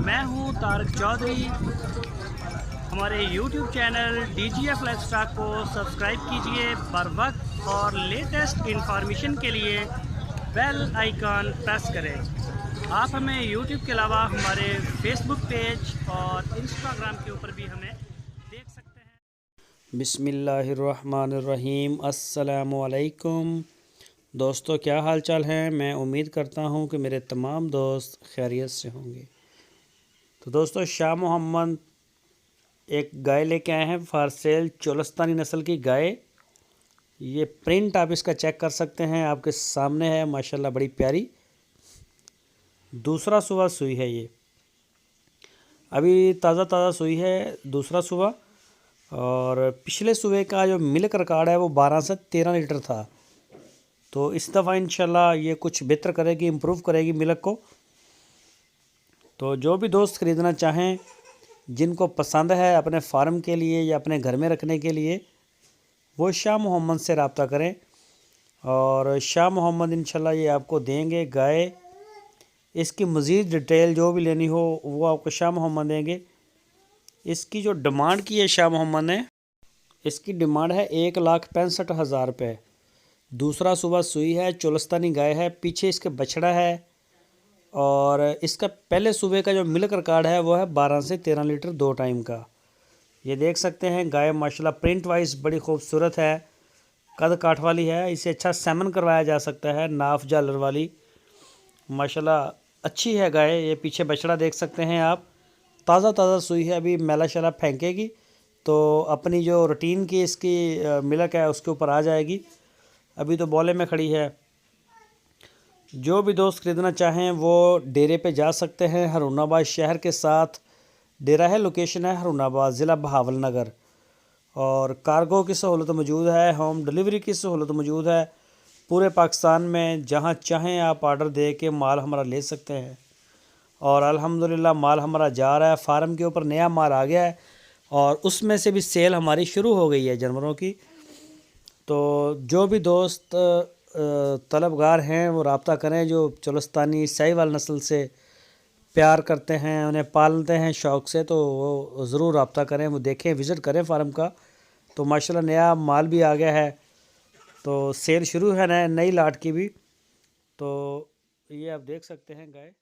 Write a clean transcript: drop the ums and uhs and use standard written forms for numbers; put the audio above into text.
मैं हूं तारक चौधरी। हमारे YouTube चैनल DGF लाइफस्टाइल को सब्सक्राइब कीजिए बर वक्त और लेटेस्ट इंफॉर्मेशन के लिए बेल आइकन प्रेस करें। आप हमें YouTube के अलावा हमारे Facebook पेज और Instagram के ऊपर भी हमें देख सकते हैं। बिस्मिल्लाहिर्रहमानिर्रहीम। अस्सलामु अलैकुम दोस्तों, क्या हाल चाल हैं। मैं उम्मीद करता हूं कि मेरे तमाम दोस्त खैरियत से होंगे। तो दोस्तों, शाह मोहम्मद एक गाय लेके आए हैं फॉर सेल, चोलस्तानी नस्ल की गाय। ये प्रिंट आप इसका चेक कर सकते हैं, आपके सामने है माशाल्लाह, बड़ी प्यारी। दूसरा सुबह सुई है, ये अभी ताज़ा सुई है, दूसरा सुबह। और पिछले सुबह का जो मिल्क रिकॉर्ड है वो 12 से 13 लीटर था। तो इस दफ़ा इंशाल्लाह ये कुछ बेहतर करेगी, इम्प्रूव करेगी मिल्क को। तो जो भी दोस्त ख़रीदना चाहें, जिनको पसंद है अपने फार्म के लिए या अपने घर में रखने के लिए, वो शाह मोहम्मद से रब्ता करें। और शाह मोहम्मद इंशाल्लाह ये आपको देंगे गाय। इसकी मज़ीद डिटेल जो भी लेनी हो वो आपको शाह मोहम्मद देंगे। इसकी जो डिमांड की है शाह मोहम्मद ने, इसकी डिमांड है 1,65,000 रुपये। दूसरा सुबह सुई है, चोलस्तानी गाय है, पीछे इसके बछड़ा है। और इसका पहले सुबह का जो मिल्क रिकॉर्ड है वो है 12 से 13 लीटर 2 टाइम का। ये देख सकते हैं गाय माशाल्लाह प्रिंट वाइज बड़ी खूबसूरत है, कद काठ वाली है। इसे अच्छा सेमन करवाया जा सकता है, नाफ झालर वाली माशाल्लाह अच्छी है गाय। ये पीछे बछड़ा देख सकते हैं आप, ताज़ा सुई है, अभी मैला शैला फेंकेगी तो अपनी जो रूटीन की इसकी मिल्क है उसके ऊपर आ जाएगी। अभी तो बौले में खड़ी है। जो भी दोस्त ख़रीदना चाहें वो डेरे पे जा सकते हैं। हरुणाबाद शहर के साथ डेरा है, लोकेशन है हरुणाबाद, ज़िला बहावल नगर। और कार्गो की सहूलत मौजूद है, होम डिलीवरी की सहूलत मौजूद है। पूरे पाकिस्तान में जहां चाहें आप ऑर्डर दे के माल हमारा ले सकते हैं। और अल्हम्दुलिल्लाह माल हमारा जा रहा है, फार्म के ऊपर नया माल आ गया है और उसमें से भी सेल हमारी शुरू हो गई है जानवरों की। तो जो भी दोस्त तलबगार हैं वो रब्ता करें, जो चोलस्तानी साहिवाल नस्ल से प्यार करते हैं, उन्हें पालते हैं शौक़ से, तो वो ज़रूर रब्ता करें, वो देखें, विज़िट करें फार्म का। तो माशाल्लाह नया माल भी आ गया है, तो सेल शुरू है नई लाट की भी। तो ये आप देख सकते हैं गाय।